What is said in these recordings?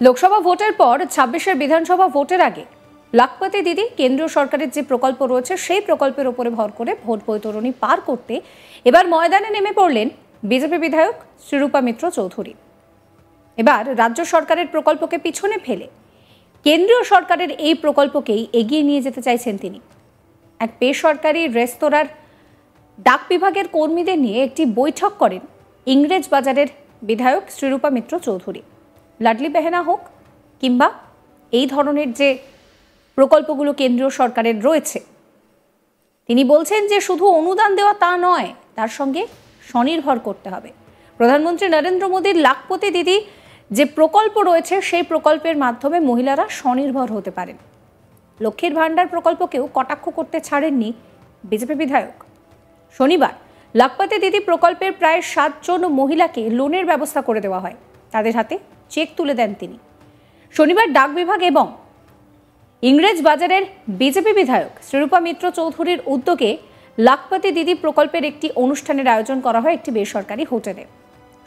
লোকসভা ভোটের পর ২৬-এর বিধানসভা ভোটের আগে লাখপতি দিদি কেন্দ্রীয় সরকারের যে প্রকল্প রয়েছে সেই প্রকল্পের উপরে ভর করে ভোট বৈতরণী পার করতে এবার ময়দানে নেমে পড়লেন বিজেপি বিধায়ক শ্রীরূপা মিত্র চৌধুরী। এবার রাজ্য সরকারের প্রকল্পকে পিছনে ফেলে কেন্দ্রীয় সরকারের এই প্রকল্পকেই এগিয়ে নিয়ে যেতে চাইছেন তিনি। এক বেসরকারি রেস্তোরাঁর ডাক বিভাগের কর্মীদের নিয়ে একটি বৈঠক করেন ইংরেজ বাজারের বিধায়ক শ্রীরূপা মিত্র চৌধুরী। লাডলি বেহেনা হোক কিংবা এই ধরনের যে প্রকল্পগুলো কেন্দ্রীয় সরকারের রয়েছে, তিনি বলছেন যে শুধু অনুদান দেওয়া তা নয়, তার সঙ্গে স্বনির্ভর করতে হবে। প্রধানমন্ত্রী নরেন্দ্র মোদীর লাখপতি দিদি যে প্রকল্প রয়েছে সেই প্রকল্পের মাধ্যমে মহিলারা স্বনির্ভর হতে পারেন। লক্ষ্মীর ভাণ্ডার প্রকল্পকেও কটাক্ষ করতে ছাড়েননি বিজেপি বিধায়ক। শনিবার লাখপতি দিদি প্রকল্পের প্রায় 7 জন মহিলাকে লোনের ব্যবস্থা করে দেওয়া হয়, তাদের হাতে চেক তুলে দেন তিনি। শনিবার ডাক বিভাগ এবং ইংরেজ বাজারের বিজেপি বিধায়ক শ্রীরূপা মিত্র চৌধুরীর উদ্যোগে লাখপতি দিদি প্রকল্পের একটি অনুষ্ঠানের আয়োজন করা হয় একটি বেসরকারি হোটেলে।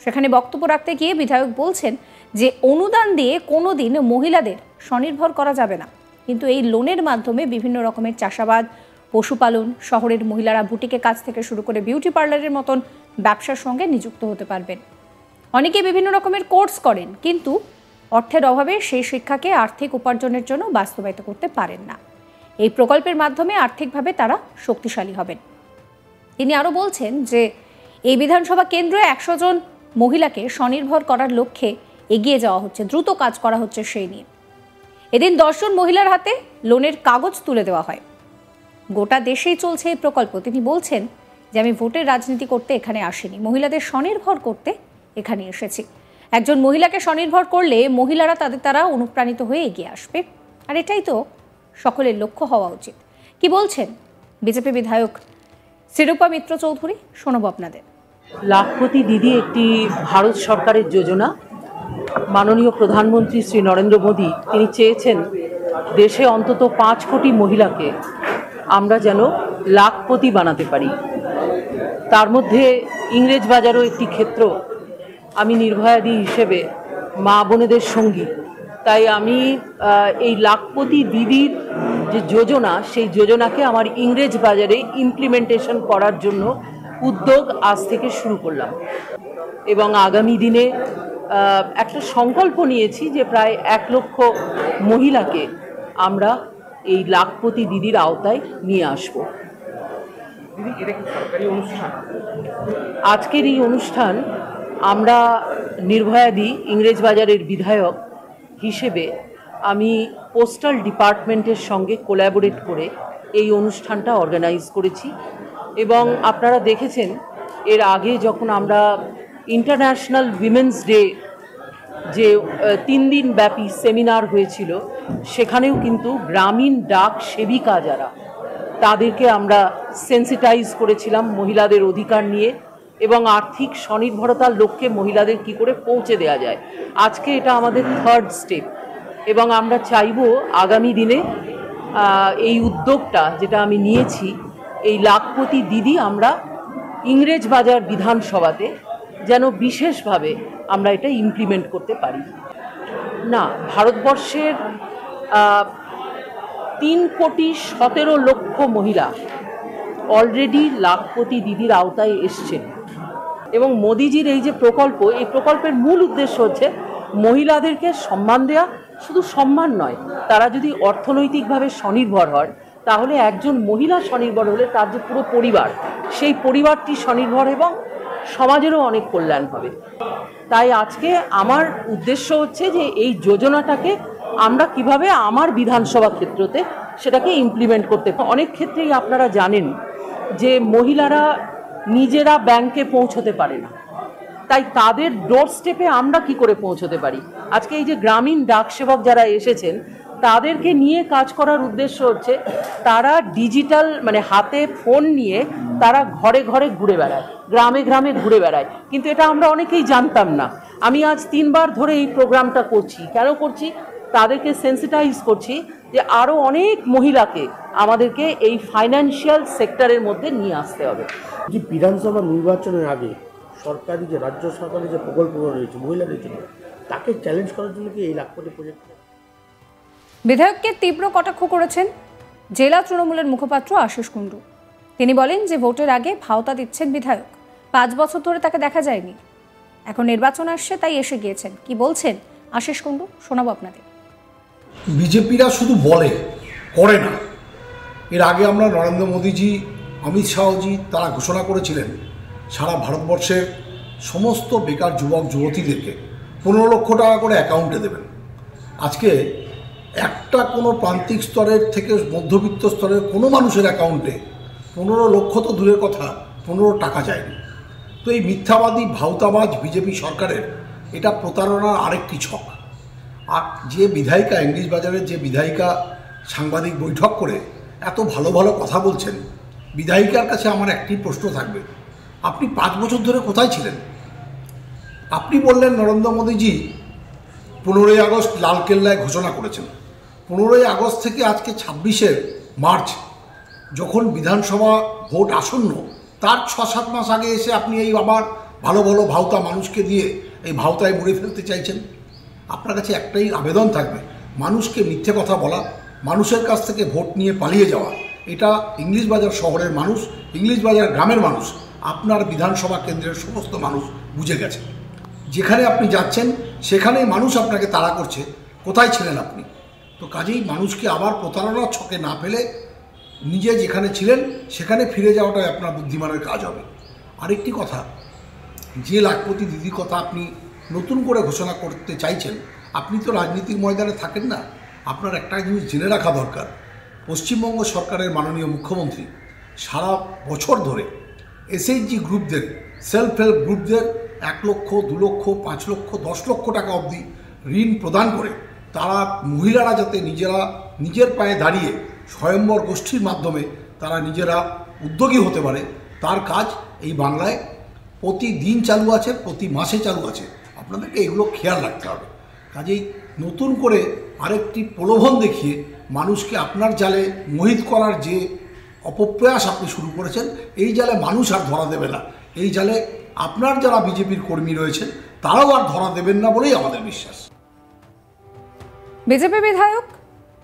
সেখানে বক্তব্য রাখতে গিয়ে বিধায়ক বলছেন যে অনুদান দিয়ে কোনোদিন মহিলাদের স্বনির্ভর করা যাবে না, কিন্তু এই লোনের মাধ্যমে বিভিন্ন রকমের চাষাবাদ, পশুপালন, শহরের মহিলারা বুটিকে কাজ থেকে শুরু করে বিউটি পার্লারের মতন ব্যবসার সঙ্গে নিযুক্ত হতে পারবেন। অনেকে বিভিন্ন রকমের কোর্স করেন, কিন্তু অর্থের অভাবে সেই শিক্ষাকে আর্থিক উপার্জনের জন্য বাস্তবায়িত করতে পারেন না। এই প্রকল্পের মাধ্যমে আর্থিকভাবে তারা শক্তিশালী হবেন। তিনি আরও বলছেন যে এই বিধানসভা কেন্দ্রে 100 জন মহিলাকে স্বনির্ভর করার লক্ষ্যে এগিয়ে যাওয়া হচ্ছে, দ্রুত কাজ করা হচ্ছে সেই নিয়ে। এদিন 10 জন মহিলার হাতে লোনের কাগজ তুলে দেওয়া হয়। গোটা দেশেই চলছে এই প্রকল্প। তিনি বলছেন যে আমি ভোটের রাজনীতি করতে এখানে আসিনি, মহিলাদের স্বনির্ভর করতে এখানে এসেছি। একজন মহিলাকে স্বনির্ভর করলে মহিলারা তাদের দ্বারা অনুপ্রাণিত হয়ে এগিয়ে আসবে, আর এটাই তো সকলের লক্ষ্য হওয়া উচিত। কি বলছেন বিজেপি বিধায়ক শ্রীরূপা মিত্র চৌধুরী, শোনাবো আপনাদের। লাখপতি দিদি একটি ভারত সরকারের যোজনা। মাননীয় প্রধানমন্ত্রী শ্রী নরেন্দ্র মোদী তিনি চেয়েছেন দেশে অন্তত 5 কোটি মহিলাকে আমরা যেন লাখপতি বানাতে পারি। তার মধ্যে ইংরেজ বাজারও একটি ক্ষেত্র। আমি নির্ভয়াদি হিসেবে মা বোনেদের সঙ্গী, তাই আমি এই লাখপতি দিদির যে যোজনা সেই যোজনাকে আমার ইংরেজ বাজারে ইমপ্লিমেন্টেশন করার জন্য উদ্যোগ আজ থেকে শুরু করলাম এবং আগামী দিনে একটা সংকল্প নিয়েছি যে প্রায় 1 লক্ষ মহিলাকে আমরা এই লাখপতি দিদির আওতায় নিয়ে আসব। আজকের এই অনুষ্ঠান আমরা নির্ভয়াদি ইংরেজ বাজারের বিধায়ক হিসেবে আমি পোস্টাল ডিপার্টমেন্টের সঙ্গে কোল্যাবোরেট করে এই অনুষ্ঠানটা অর্গানাইজ করেছি। এবং আপনারা দেখেছেন এর আগে যখন আমরা ইন্টারন্যাশনাল উইমেন্স ডে যে 3 দিন ব্যাপী সেমিনার হয়েছিল, সেখানেও কিন্তু গ্রামীণ ডাক সেবিকা যারা তাদেরকে আমরা সেন্সিটাইজ করেছিলাম মহিলাদের অধিকার নিয়ে এবং আর্থিক স্বনির্ভরতার লক্ষ্যে মহিলাদের কি করে পৌঁছে দেওয়া যায়। আজকে এটা আমাদের 3rd স্টেপ এবং আমরা চাইব আগামী দিনে এই উদ্যোগটা যেটা আমি নিয়েছি, এই লাখপতি দিদি আমরা ইংরেজ বাজার বিধানসভাতে যেন বিশেষভাবে আমরা এটা ইমপ্লিমেন্ট করতে পারি। না, ভারতবর্ষের 3,17,00,000 মহিলা অলরেডি লাখপতি দিদির আওতায় এসছেন এবং মোদিজির এই যে প্রকল্প, এই প্রকল্পের মূল উদ্দেশ্য হচ্ছে মহিলাদেরকে সম্মান দেওয়া। শুধু সম্মান নয়, তারা যদি অর্থনৈতিকভাবে স্বনির্ভর হয় তাহলে একজন মহিলা স্বনির্ভর হলে তার যে পুরো পরিবার, সেই পরিবারটি স্বনির্ভর এবং সমাজেরও অনেক কল্যাণ হবে। তাই আজকে আমার উদ্দেশ্য হচ্ছে যে এই যোজনাটাকে আমরা কিভাবে আমার বিধানসভা ক্ষেত্রতে সেটাকে ইমপ্লিমেন্ট করতে। অনেক ক্ষেত্রেই আপনারা জানেন যে মহিলারা নিজেরা ব্যাংকে পৌঁছতে পারে না, তাই তাদের ডোর স্টেপে আমরা কি করে পৌঁছতে পারি। আজকে এই যে গ্রামীণ ডাক সেবক যারা এসেছেন তাদেরকে নিয়ে কাজ করার উদ্দেশ্য হচ্ছে তারা ডিজিটাল মানে হাতে ফোন নিয়ে তারা ঘরে ঘরে ঘুরে বেড়ায়, গ্রামে গ্রামে ঘুরে বেড়ায়, কিন্তু এটা আমরা অনেকেই জানতাম না। আমি আজ 3 বার ধরে এই প্রোগ্রামটা করছি। কেন করছি? তাদেরকে সেন্সিটাইজ করছি যে আরও অনেক মহিলাকে আমাদেরকে এই ফাইন্যান্সিয়াল সেক্টরের মধ্যে নিয়ে আসতে হবে। যে বিধানসভা নির্বাচনের আগে সরকারি যে রাজ্য সরকারের যে প্রকল্পগুলো রয়েছে মহিলাদের জন্য, তাকে চ্যালেঞ্জ করার জন্য কি এই লাখপতি প্রজেক্ট? বিধায়ককে তীব্র কটাক্ষ করেছেন জেলা তৃণমূলের মুখপাত্র আশিস কুণ্ডু। তিনি বলেন যে ভোটের আগে ভাওতা দিচ্ছেন বিধায়ক, 5 বছর ধরে তাকে দেখা যায়নি, এখন নির্বাচন আসছে তাই এসে গিয়েছেন। কি বলছেন আশিস কুণ্ডু শোনাবো আপনাদের। বিজেপিরা শুধু বলে, করে না। এর আগে আমরা নরেন্দ্র মোদীজি, অমিত শাহজি তারা ঘোষণা করেছিলেন সারা ভারতবর্ষের সমস্ত বেকার যুবক যুবতীদেরকে 15 লক্ষ টাকা করে অ্যাকাউন্টে দেবেন। আজকে একটা কোনো প্রান্তিক স্তরের থেকে মধ্যবিত্ত স্তরের কোনো মানুষের অ্যাকাউন্টে 15 লক্ষ তো দূরের কথা, 15 টাকা যায়নি। তো এই মিথ্যাবাদী ভাওতাবাজ বিজেপি সরকারের এটা প্রতারণার আরেকটি ছক। আর যে বিধায়িকা, ইংলিশ বাজারের যে বিধায়িকা সাংবাদিক বৈঠক করে এত ভালো ভালো কথা বলছেন, বিধায়িকার কাছে আমার একটি প্রশ্ন থাকবে, আপনি 5 বছর ধরে কোথায় ছিলেন? আপনি বললেন নরেন্দ্র মোদীজি 15ই আগস্ট লালকেল্লায় ঘোষণা করেছেন। 15ই আগস্ট থেকে আজকে 26শে মার্চ, যখন বিধানসভা ভোট আসন্ন তার 6-7 মাস আগে এসে আপনি এই আবার ভালো ভালো ভাওতা মানুষকে দিয়ে এই ভাওতায় মুড়ে ফেলতে চাইছেন। আপনার কাছে একটাই আবেদন থাকবে, মানুষকে মিথ্যে কথা বলা, মানুষের কাছ থেকে ভোট নিয়ে পালিয়ে যাওয়া, এটা ইংলিশ বাজার শহরের মানুষ, ইংলিশ বাজার গ্রামের মানুষ, আপনার বিধানসভা কেন্দ্রের সমস্ত মানুষ বুঝে গেছে। যেখানে আপনি যাচ্ছেন সেখানেই মানুষ আপনাকে তাড়া করছে, কোথায় ছিলেন আপনি? তো কাজেই মানুষকে আবার প্রতারণার ছকে না ফেলে নিজে যেখানে ছিলেন সেখানে ফিরে যাওয়াটাই আপনার বুদ্ধিমানের কাজ হবে। আরেকটি কথা, যে লাখপতি দিদির কথা আপনি নতুন করে ঘোষণা করতে চাইছেন, আপনি তো রাজনীতির ময়দানে থাকেন না। আপনার একটা জিনিস জেনে রাখা দরকার, পশ্চিমবঙ্গ সরকারের মাননীয় মুখ্যমন্ত্রী সারা বছর ধরে এসএইচজি গ্রুপদের, সেলফ হেল্প গ্রুপদের 1 লক্ষ, 2 লক্ষ, 5 লক্ষ, 10 লক্ষ টাকা অবধি ঋণ প্রদান করে তারা মহিলারা যাতে নিজের পায়ে দাঁড়িয়ে স্বয়ম্বর গোষ্ঠীর মাধ্যমে তারা নিজেরা উদ্যোগী হতে পারে, তার কাজ এই বাংলায় প্রতিদিন চালু আছে, প্রতি মাসে চালু আছে। আপনাদেরকে এগুলো খেয়াল রাখতে হবে। কাজেই নতুন করে আরেকটি প্রলোভন দেখিয়ে মানুষকে আপনার জালে মোহিত করার যে অপপ্রয়াস আপনি শুরু করেছেন, এই জালে মানুষ আর ধরা দেবে না। এই জালে আপনার যারা বিজেপির কর্মী রয়েছেন তারাও আর ধরা দেবেন না বলেই আমাদের বিশ্বাস। বিজেপি বিধায়ক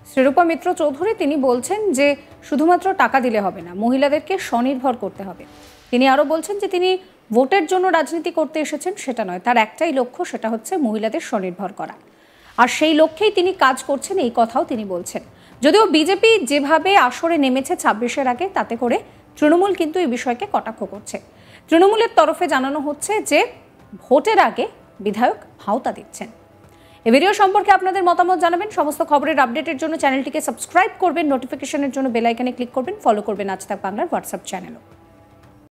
শ্রীরূপা মিত্র চৌধুরী তিনি বলছেন যে শুধুমাত্র টাকা দিলে হবে না, মহিলাদেরকে স্বনির্ভর করতে হবে। তিনি আরও বলছেন যে তিনি ভোটের জন্য রাজনীতি করতে এসেছেন সেটা নয়, তার একটাই লক্ষ্য, সেটা হচ্ছে মহিলাদের স্বনির্ভর করা। আর সেই লক্ষ্যেই তিনি কাজ করছেন, এই কথাও তিনি বলছেন। যদিও বিজেপি যেভাবে আসরে নেমেছে 26-এর আগে, তাতে করে তৃণমূল কিন্তু এই বিষয়কে কটাক্ষ করছে। তৃণমূলের তরফে জানানো হচ্ছে যে ভোটের আগে বিধায়ক ভাওতা দিচ্ছেন। এই ভিডিও সম্পর্কে আপনাদের মতামত জানাবেন। সমস্ত খবরের আপডেটের জন্য চ্যানেলটিকে সাবস্ক্রাইব করবেন, নোটিফিকেশনের জন্য বেল আইকনে ক্লিক করবেন, ফলো করবেন আজ তাক বাংলার হোয়াটসঅ্যাপ চ্যানেলও।